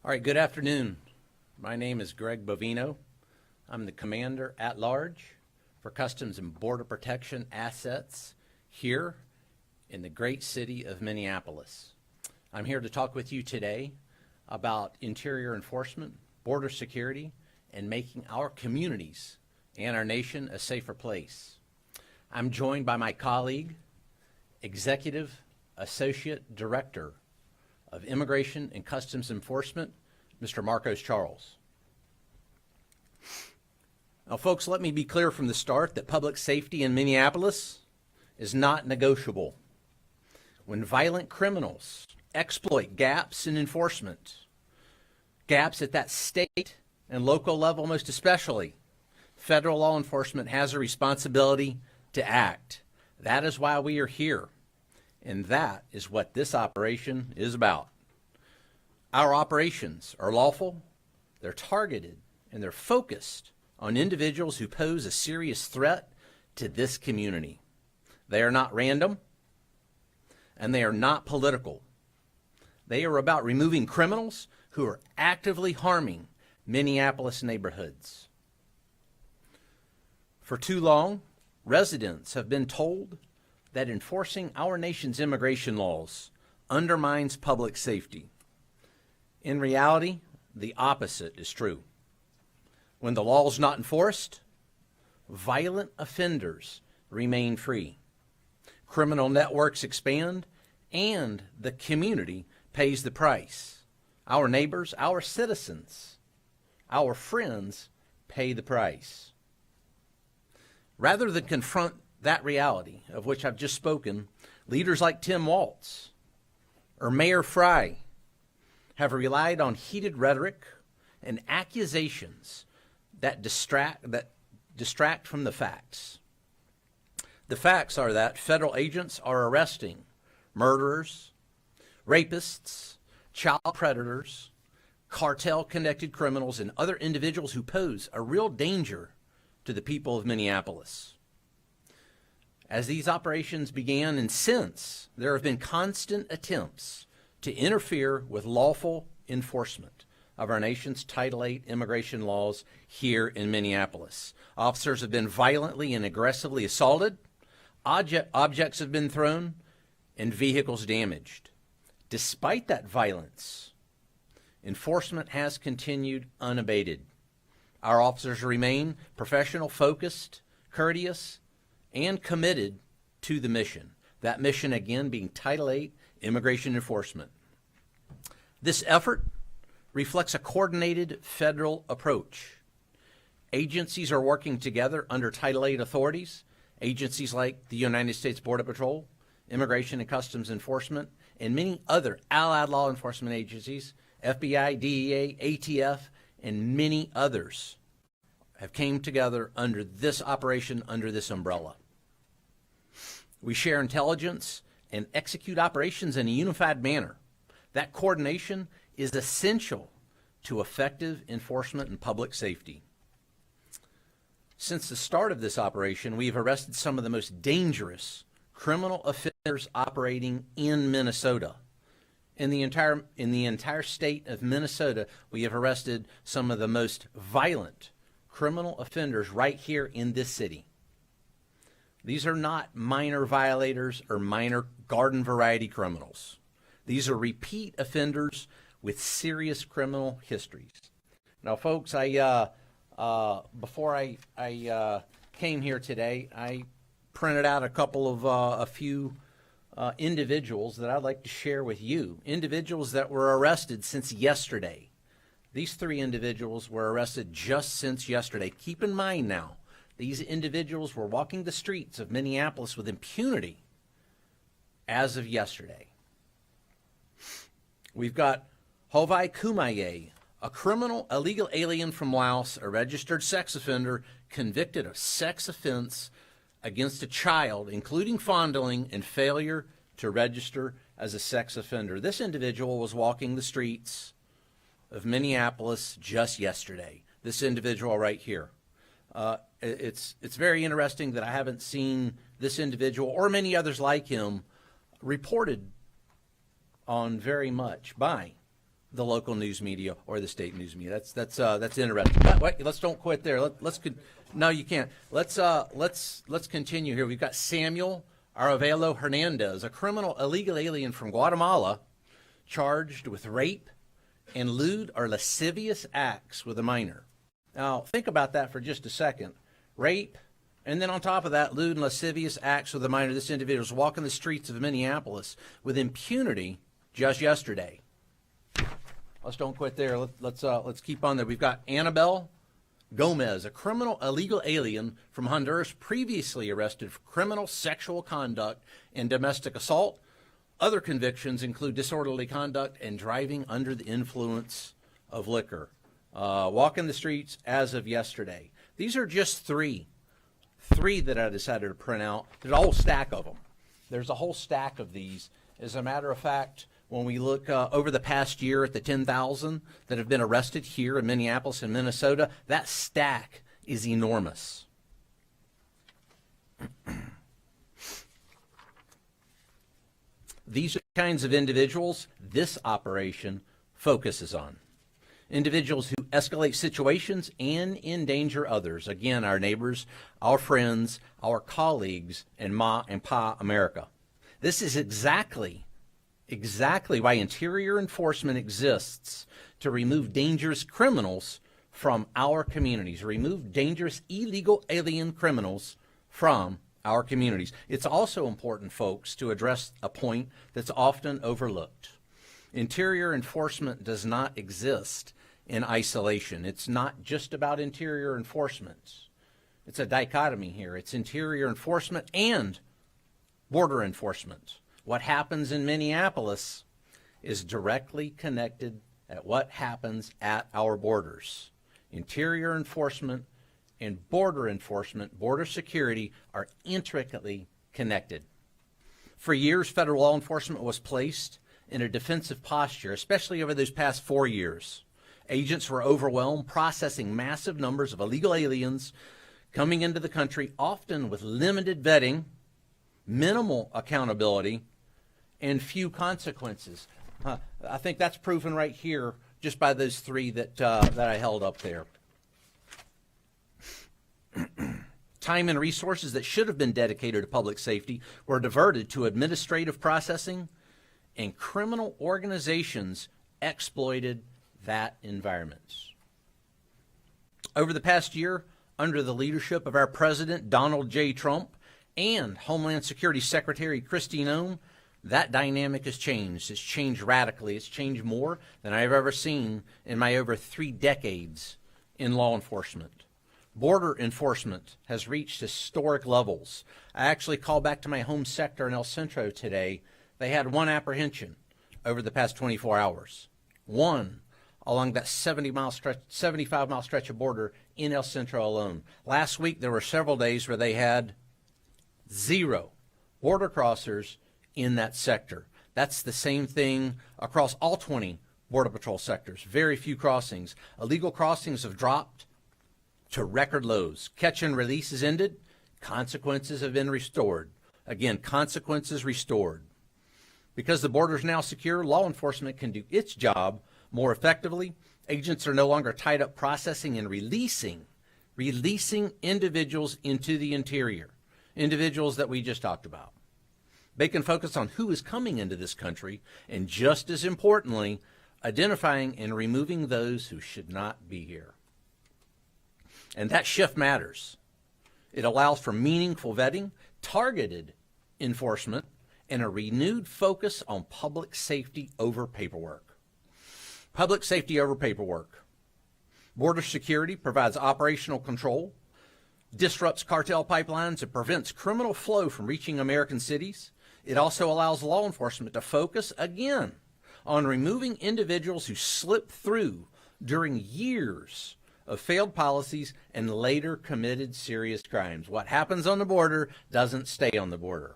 All right, good afternoon. My name is Greg Bovino. I'm the Commander at Large for Customs and Border Protection Assets here in the great city of Minneapolis. I'm here to talk with you today about interior enforcement, border security, and making our communities and our nation a safer place. I'm joined by my colleague, Executive Associate Director of Immigration and Customs Enforcement, Mr. Marcos Charles. Now, folks, let me be clear from the start that public safety in Minneapolis is not negotiable. When violent criminals exploit gaps in enforcement, gaps at that state and local level most especially, federal law enforcement has a responsibility to act. That is why we are here, and that is what this operation is about. Our operations are lawful, they're targeted, and they're focused on individuals who pose a serious threat to this community. They are not random, and they are not political. They are about removing criminals who are actively harming Minneapolis neighborhoods. For too long, residents have been told that enforcing our nation's immigration laws undermines public safety. In reality, the opposite is true. When the law is not enforced, violent offenders remain free. Criminal networks expand, and the community pays the price. Our neighbors, our citizens, our friends pay the price. Rather than confront that reality of which I've just spoken, leaders like Tim Walz or Mayor Fry have relied on heated rhetoric and accusations that distract from the facts. The facts are that federal agents are arresting murderers, rapists, child predators, cartel-connected criminals, and other individuals who pose a real danger to the people of Minneapolis. As these operations began and since, there have been constant attempts to interfere with lawful enforcement of our nation's Title VIII immigration laws here in Minneapolis. Officers have been violently and aggressively assaulted, objects have been thrown, and vehicles damaged. Despite that violence, enforcement has continued unabated. Our officers remain professional, focused, courteous, and committed to the mission. That mission, again, being Title VIII immigration enforcement. This effort reflects a coordinated federal approach. Agencies are working together under Title VIII authorities. Agencies like the United States Border Patrol, Immigration and Customs Enforcement, and many other allied law enforcement agencies, FBI, DEA, ATF, and many others have came together under this operation, under this umbrella. We share intelligence and execute operations in a unified manner. That coordination is essential to effective enforcement and public safety. Since the start of this operation, we have arrested some of the most dangerous criminal offenders operating in Minnesota. In the entire state of Minnesota, we have arrested some of the most violent criminal offenders right here in this city. These are not minor violators or minor garden variety criminals. These are repeat offenders with serious criminal histories. Now, folks, before I came here today, I printed out a few individuals that I'd like to share with you. Individuals that were arrested since yesterday. These 3 individuals were arrested just since yesterday. Keep in mind now, these individuals were walking the streets of Minneapolis with impunity as of yesterday. We've got Hovai Kumaye, a illegal alien from Laos, a registered sex offender convicted of sex offense against a child, including fondling and failure to register as a sex offender. This individual was walking the streets of Minneapolis just yesterday. This individual right here. It's very interesting that I haven't seen this individual or many others like him reported on very much by the local news media or the state news media. That's interesting. But wait, let's don't quit there. No, you can't. Let's continue here. We've got Samuel Aravelo Hernandez, a criminal illegal alien from Guatemala, charged with rape and lewd or lascivious acts with a minor. Now, think about that for just a second. Rape, and then on top of that, lewd and lascivious acts with a minor. This individual was walking the streets of Minneapolis with impunity just yesterday. Let's don't quit there. Let's keep on there. We've got Annabelle Gomez, a criminal illegal alien from Honduras, previously arrested for criminal sexual conduct and domestic assault. Other convictions include disorderly conduct and driving under the influence of liquor. Walking the streets as of yesterday. These are just three that I decided to print out. There's a whole stack of them. There's a whole stack of these. As a matter of fact, when we look over the past year at the 10,000 that have been arrested here in Minneapolis and Minnesota, that stack is enormous. These are the kinds of individuals this operation focuses on. Individuals who escalate situations and endanger others. Again, our neighbors, our friends, our colleagues, and Ma and Pa America. This is exactly why interior enforcement exists, to remove dangerous criminals from our communities, remove dangerous illegal alien criminals from our communities. It's also important, folks, to address a point that's often overlooked. Interior enforcement does not exist in isolation. It's not just about interior enforcement. It's a dichotomy here. It's interior enforcement and border enforcement. What happens in Minneapolis is directly connected at what happens at our borders. Interior enforcement and border enforcement, border security, are intricately connected. For years, federal law enforcement was placed in a defensive posture, especially over those past 4 years. Agents were overwhelmed, processing massive numbers of illegal aliens coming into the country, often with limited vetting, minimal accountability, and few consequences. I think that's proven right here just by those three that I held up there. Time and resources that should have been dedicated to public safety were diverted to administrative processing, and criminal organizations exploited that environment. Over the past year, under the leadership of our President Donald J. Trump and Homeland Security Secretary Kristi Noem, that dynamic has changed. It's changed radically. It's changed more than I've ever seen in my over 3 decades in law enforcement. Border enforcement has reached historic levels. I actually called back to my home sector in El Centro today. They had 1 apprehension over the past 24 hours. 1 along that 75-mile stretch of border in El Centro alone. Last week, there were several days where they had 0 border crossers in that sector. That's the same thing across all 20 Border Patrol sectors. Very few crossings. Illegal crossings have dropped to record lows. Catch and release has ended. Consequences have been restored. Again, consequences restored. Because the border is now secure, law enforcement can do its job more effectively. Agents are no longer tied up processing and releasing individuals into the interior, individuals that we just talked about. They can focus on who is coming into this country, and just as importantly, identifying and removing those who should not be here. And that shift matters. It allows for meaningful vetting, targeted enforcement, and a renewed focus on public safety over paperwork. Public safety over paperwork. Border security provides operational control, disrupts cartel pipelines, and prevents criminal flow from reaching American cities. It also allows law enforcement to focus, again, on removing individuals who slip through during years of failed policies and later committed serious crimes. What happens on the border doesn't stay on the border.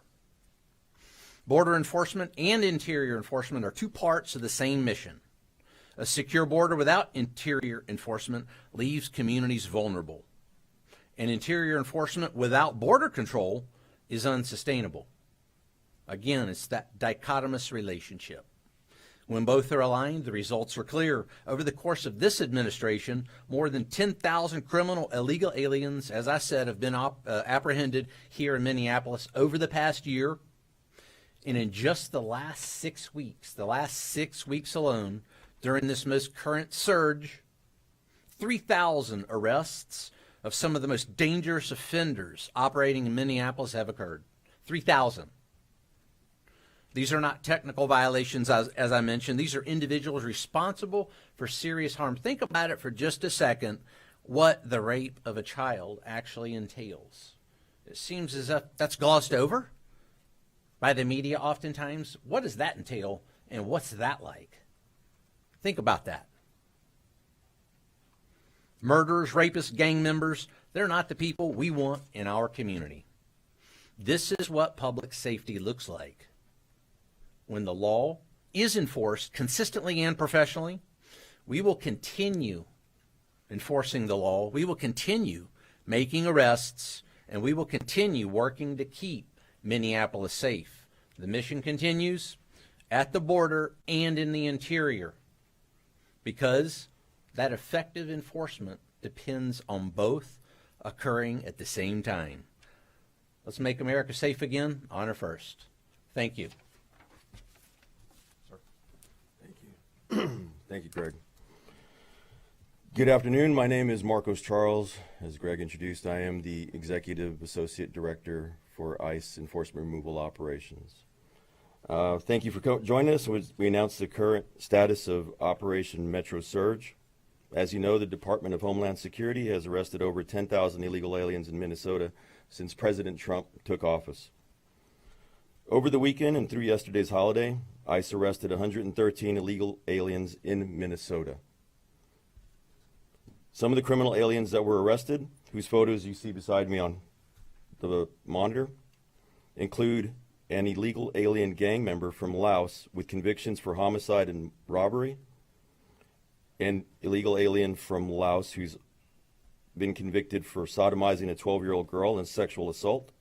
Border enforcement and interior enforcement are 2 parts of the same mission. A secure border without interior enforcement leaves communities vulnerable. And interior enforcement without border control is unsustainable. Again, it's that dichotomous relationship. When both are aligned, the results are clear. Over the course of this administration, more than 10,000 criminal illegal aliens, as I said, have been apprehended here in Minneapolis over the past year. And in just the last 6 weeks alone, during this most current surge, 3,000 arrests of some of the most dangerous offenders operating in Minneapolis have occurred. 3,000. These are not technical violations, as I mentioned. These are individuals responsible for serious harm. Think about it for just a second, what the rape of a child actually entails. It seems as if that's glossed over by the media oftentimes. What does that entail, and what's that like? Think about that. Murderers, rapists, gang members, they're not the people we want in our community. This is what public safety looks like when the law is enforced consistently and professionally. We will continue enforcing the law. We will continue making arrests, and we will continue working to keep Minneapolis safe. The mission continues at the border and in the interior, because that effective enforcement depends on both occurring at the same time. Let's make America safe again. Honor first. Thank you. Thank you, Greg. Good afternoon. My name is Marcos Charles. As Greg introduced, I am the Executive Associate Director for ICE Enforcement Removal Operations. Thank you for joining us. We announced the current status of Operation Metro Surge. As you know, the Department of Homeland Security has arrested over 10,000 illegal aliens in Minnesota since President Trump took office. Over the weekend and through yesterday's holiday, ICE arrested 113 illegal aliens in Minnesota. Some of the criminal aliens that were arrested, whose photos you see beside me on the monitor, include an illegal alien gang member from Laos with convictions for homicide and robbery, an illegal alien from Laos who's been convicted for sodomizing a 12-year-old girl and sexual assault,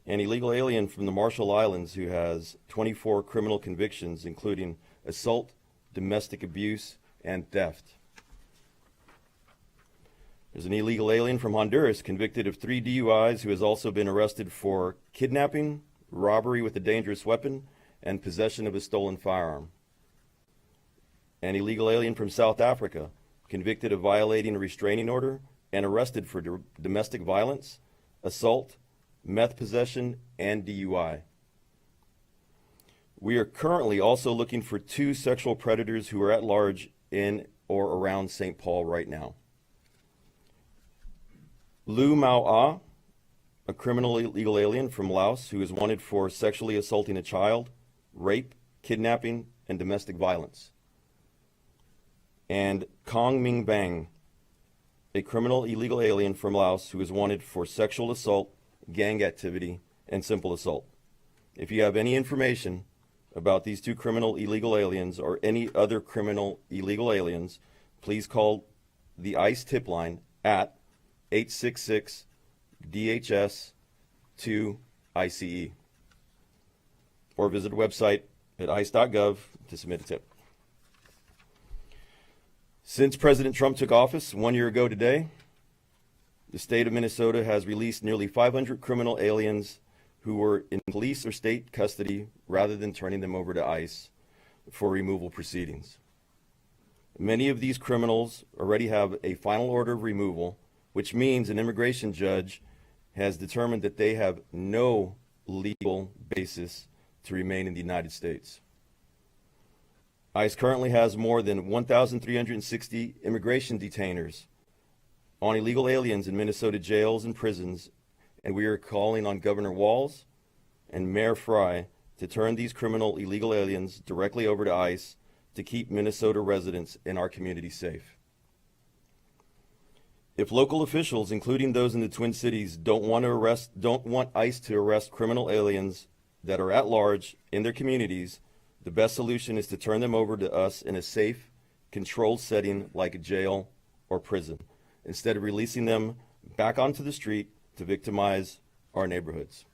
an illegal alien from the Marshall Islands who has 24 criminal convictions, including assault, domestic abuse, and theft. There's an illegal alien from Honduras convicted of 3 DUIs who has also been arrested for kidnapping, robbery with a dangerous weapon, and possession of a stolen firearm. An illegal alien from South Africa convicted of violating a restraining order and arrested for domestic violence, assault, meth possession, and DUI. We are currently also looking for 2 sexual predators who are at large in or around St. Paul right now. Lu Mao Ah, a criminal illegal alien from Laos who is wanted for sexually assaulting a child, rape, kidnapping, and domestic violence. And Kong Ming Bang, a criminal illegal alien from Laos who is wanted for sexual assault, gang activity, and simple assault. If you have any information about these 2 criminal illegal aliens or any other criminal illegal aliens, please call the ICE tip line at 866-DHS-2-ICE or visit the website at ice.gov to submit a tip. Since President Trump took office 1 year ago today, the state of Minnesota has released nearly 500 criminal aliens who were in police or state custody rather than turning them over to ICE for removal proceedings. Many of these criminals already have a final order of removal, which means an immigration judge has determined that they have no legal basis to remain in the United States. ICE currently has more than 1,360 immigration detainers on illegal aliens in Minnesota jails and prisons, and we are calling on Governor Walz and Mayor Fry to turn these criminal illegal aliens directly over to ICE to keep Minnesota residents in our community safe. If local officials, including those in the Twin Cities, don't want ICE to arrest criminal aliens that are at large in their communities, the best solution is to turn them over to us in a safe, controlled setting like a jail or prison, instead of releasing them back onto the street to victimize our neighborhoods,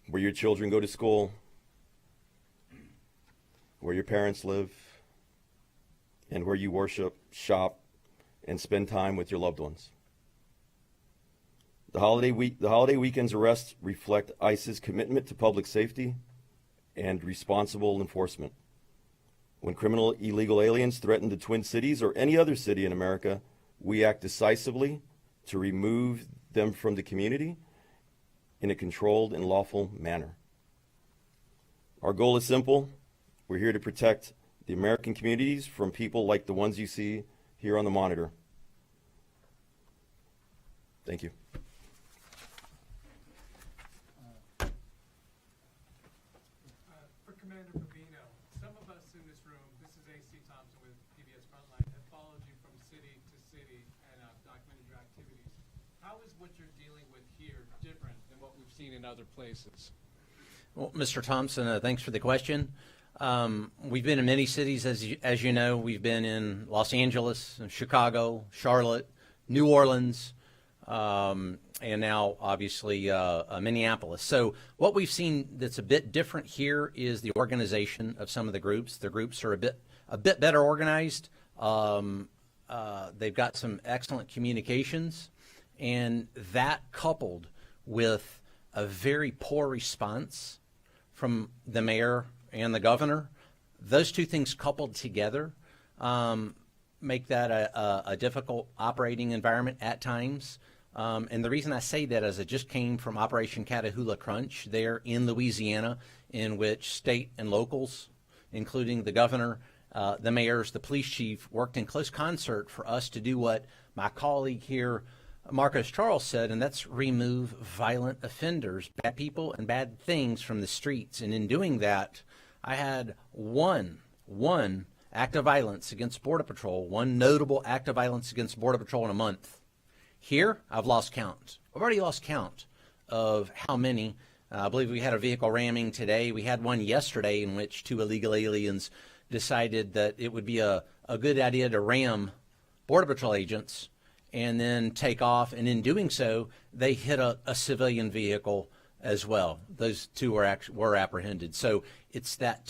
where your children go to school, where your parents live, and where you worship, shop, and spend time with your loved ones. The holiday weekend's arrests reflect ICE's commitment to public safety and responsible enforcement. When criminal illegal aliens threaten the Twin Cities or any other city in America, we act decisively to remove them from the community in a controlled and lawful manner. Our goal is simple. We're here to protect the American communities from people like the ones you see here on the monitor. Thank you. For Commander Bovino, some of us in this room, this is A.C. Thompson with PBS Frontline, have followed you from city to city and documented your activities. How is what you're dealing with here different than what we've seen in other places? Well, Mr. Thompson, thanks for the question. We've been in many cities, as you know. We've been in Los Angeles, Chicago, Charlotte, New Orleans, and now obviously Minneapolis. So what we've seen that's a bit different here is the organization of some of the groups. The groups are a bit better organized. They've got some excellent communications, and that coupled with a very poor response from the mayor and the governor, those two things coupled together make that a difficult operating environment at times. And the reason I say that is I just came from Operation Catahoula Crunch there in Louisiana, in which state and locals, including the governor, the mayors, the police chief, worked in close concert for us to do what my colleague here, Marcus Charles, said, and that's remove violent offenders, bad people and bad things from the streets. And in doing that, I had one act of violence against Border Patrol, one notable act of violence against Border Patrol in a month. Here, I've lost count. I've already lost count of how many. I believe we had a vehicle ramming today. We had one yesterday in which two illegal aliens decided that it would be a good idea to ram Border Patrol agents and then take off. And in doing so, they hit a civilian vehicle as well. Those two were apprehended. So it's that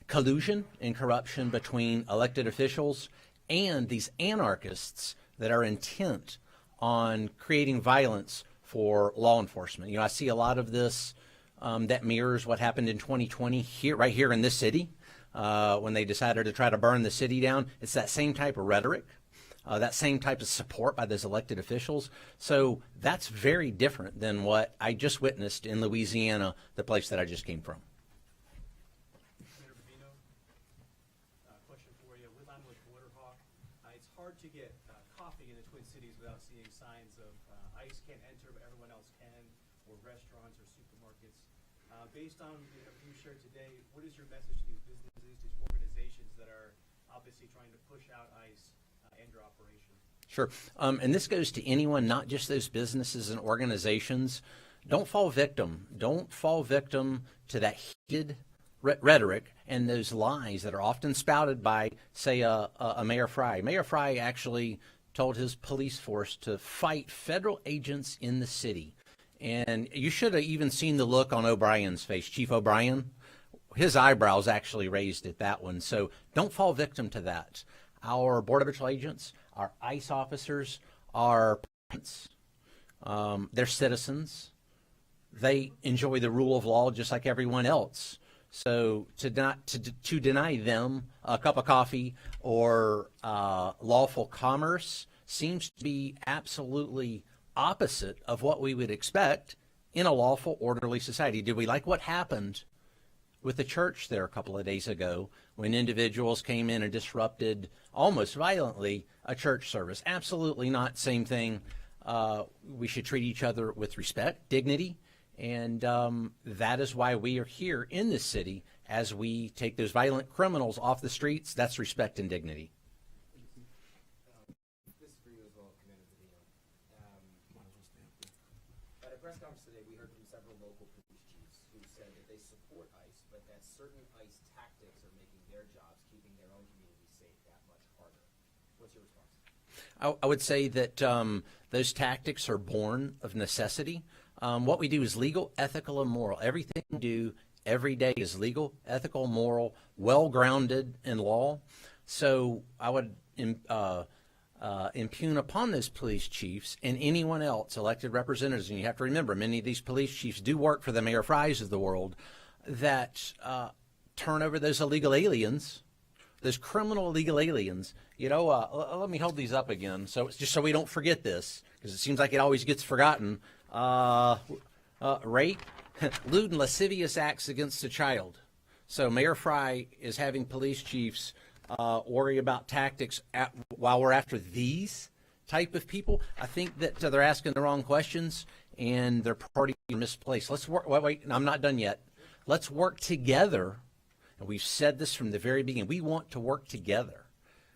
collusion and corruption between elected officials and these anarchists that are intent on creating violence for law enforcement. You know, I see a lot of this that mirrors what happened in 2020 right here in this city when they decided to try to burn the city down. It's that same type of rhetoric, that same type of support by those elected officials. So that's very different than what I just witnessed in Louisiana, the place that I just came from. Commander Bovino, question for you. I'm with Borderhawk. It's hard to get coffee in the Twin Cities without seeing signs of ICE can't enter, but everyone else can, or restaurants or supermarkets. Based on what you shared today, what is your message to these businesses, these organizations that are obviously trying to push out ICE and your operation? Sure. And this goes to anyone, not just those businesses and organizations. Don't fall victim. Don't fall victim to that heated rhetoric and those lies that are often spouted by, say, a Mayor Fry. Mayor Fry actually told his police force to fight federal agents in the city. And you should have even seen the look on O'Brien's face, Chief O'Brien. His eyebrows actually raised at that one. So don't fall victim to that. Our Border Patrol agents, our ICE officers, are parents. They're citizens. They enjoy the rule of law just like everyone else. So to deny them a cup of coffee or lawful commerce seems to be absolutely opposite of what we would expect in a lawful, orderly society. Did we like what happened with the church there a couple of days ago when individuals came in and disrupted almost violently a church service? Absolutely not. Same thing. We should treat each other with respect, dignity, and that is why we are here in this city as we take those violent criminals off the streets. That's respect and dignity. This is for you as well, Commander Bovino. At a press conference today, we heard from several local police chiefs who said that they support ICE, but that certain ICE tactics are making their jobs, keeping their own communities safe, that much harder. What's your response? I would say that those tactics are born of necessity. What we do is legal, ethical, and moral. Everything we do every day is legal, ethical, moral, well-grounded in law. So I would impugn upon those police chiefs and anyone else, elected representatives, and you have to remember, many of these police chiefs do work for the Mayor Frys of the world, that turn over those illegal aliens, those criminal illegal aliens. Let me hold these up again, so it's just so we don't forget this, because it seems like it always gets forgotten. Rape, lewd and lascivious acts against a child. So Mayor Fry is having police chiefs worry about tactics while we're after these type of people. I think that they're asking the wrong questions and they're priority misplaced. Let's work. Wait, I'm not done yet. Let's work together. And we've said this from the very beginning. We want to work together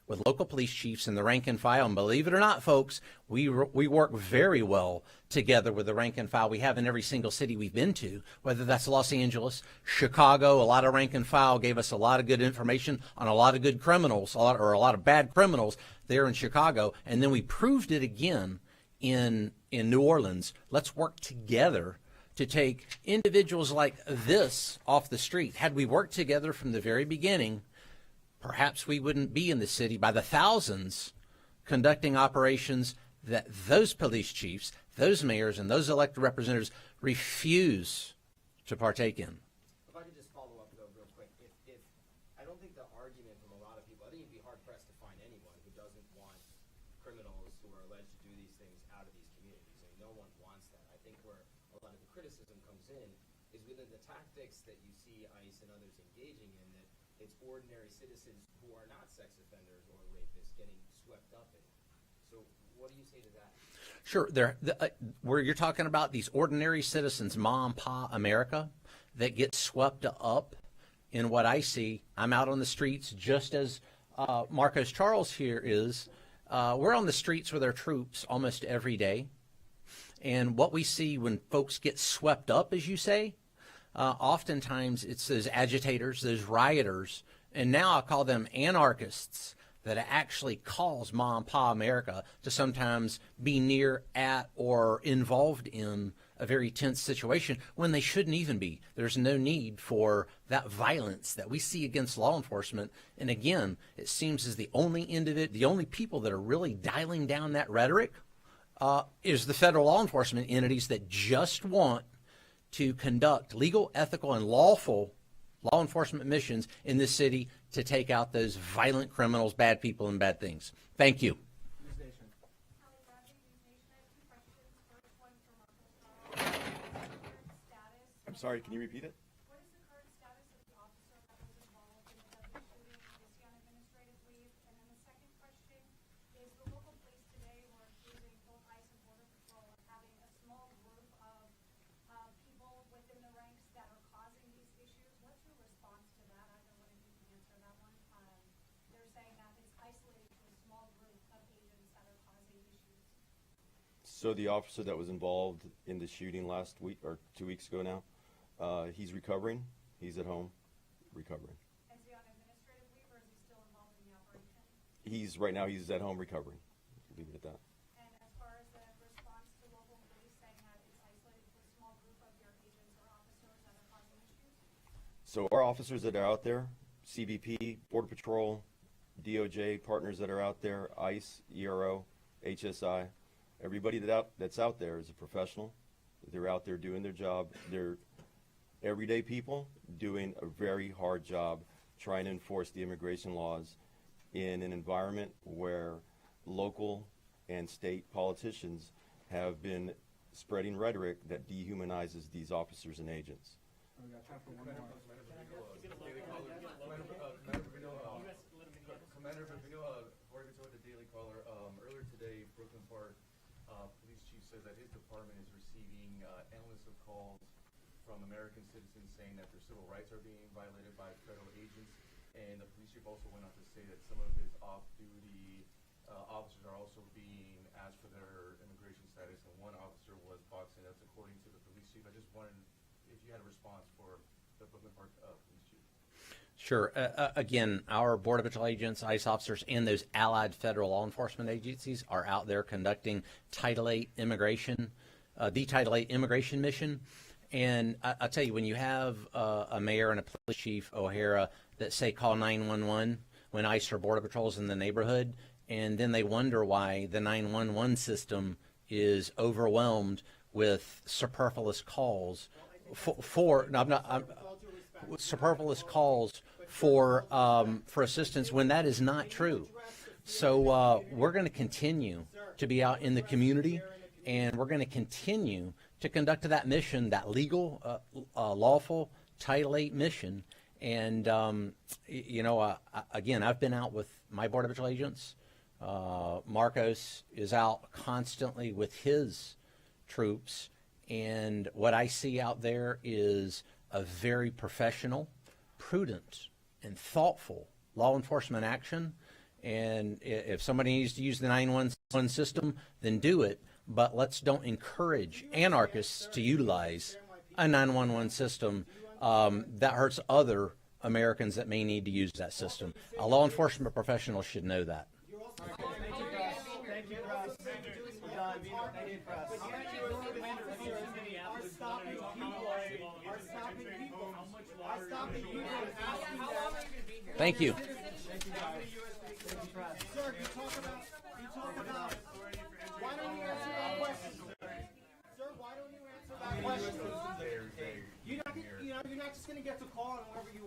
with local police chiefs and the rank and file. And believe it or not, folks, we work very well together with the rank and file we have in every single city we've been to, whether that's Los Angeles, Chicago. A lot of rank and file gave us a lot of good information on a lot of good criminals, a lot of bad criminals there in Chicago. And then we proved it again in New Orleans. Let's work together to take individuals like this off the street. Had we worked together from the very beginning, perhaps we wouldn't be in the city by the thousands conducting operations that those police chiefs, those mayors, and those elected representatives refuse to partake in. If I could just follow up though real quick, if I don't think the argument from a lot of people, I think you'd be hard pressed to find anyone who doesn't want criminals who are alleged to do these things out of these communities. I mean, no one wants that. I think where a lot of the criticism comes in is within the tactics that you see ICE and others engaging in, that it's ordinary citizens who are not sex offenders or rapists getting swept up in it. So what do you say to that? Sure. Where you're talking about these ordinary citizens, mom, pa, America, that get swept up in what I see. I'm out on the streets just as Marcos Charles here is. We're on the streets with our troops almost every day. And what we see when folks get swept up, as you say, oftentimes it's those agitators, those rioters, and now I'll call them anarchists, that actually cause mom, pa, America to sometimes be near, at, or involved in a very tense situation when they shouldn't even be. There's no need for that violence that we see against law enforcement. And again, it seems as the only people that are really dialing down that rhetoric is the federal law enforcement entities that just want to conduct legal, ethical, and lawful law enforcement missions in this city to take out those violent criminals, bad people, and bad things. Thank you. I'm sorry, can you repeat it? What is the current status of the officer that was involved in the deadly shooting? Is he on administrative leave? And then the second question is, the local police today were accusing both ICE and Border Patrol of having a small group of people within the ranks that are causing these issues. What's your response to that? Either one of you can answer that one. They're saying that it's isolated to a small group of agents that are causing issues. So the officer that was involved in the shooting last week, or 2 weeks ago now, he's recovering. He's at home, recovering. Is he on administrative leave or is he still involved in the operation? Right now he's at home recovering. Leave it at that. And as far as the response to local police saying that it's isolated to a small group of your agents or officers that are causing issues? So our officers that are out there, CBP, Border Patrol, DOJ, partners that are out there, ICE, ERO, HSI, everybody that's out there is a professional. They're out there doing their job. They're everyday people doing a very hard job trying to enforce the immigration laws in an environment where local and state politicians have been spreading rhetoric that dehumanizes these officers and agents. Commander Bovino, Border Patrol, the Daily Caller. Earlier today, Brooklyn Park police chief says that his department is receiving endless of calls from American citizens saying that their civil rights are being violated by federal agents. And the police chief also went on to say that some of his off-duty officers are also being asked for their immigration status, and one officer was boxing. That's according to the police chief. I just wondered if you had a response for the Brooklyn Park police chief. Sure. Again, our Border Patrol agents, ICE officers, and those allied federal law enforcement agencies are out there conducting Title VIII immigration, the Title VIII immigration mission. And I'll tell you, when you have a mayor and a police chief, O'Hara, that say call 911 when ICE or Border Patrol's in the neighborhood, and then they wonder why the 911 system is overwhelmed with superfluous calls superfluous calls for assistance when that is not true. So we're going to continue to be out in the community, and we're going to continue to conduct that mission, that legal, lawful Title VIII mission. And again, I've been out with my Border Patrol agents. Marcos is out constantly with his troops, and what I see out there is a very professional, prudent, and thoughtful law enforcement action. And if somebody needs to use the 911 system, then do it. But let's don't encourage anarchists to utilize a 911 system that hurts other Americans that may need to use that system. A law enforcement professional should know that. Thank you, Russ. We're done. Thank you, Russ. Thank you. Sir, you talk about, why don't you answer that question? Sir, why don't you answer that question? You're not just going to get to call on whoever you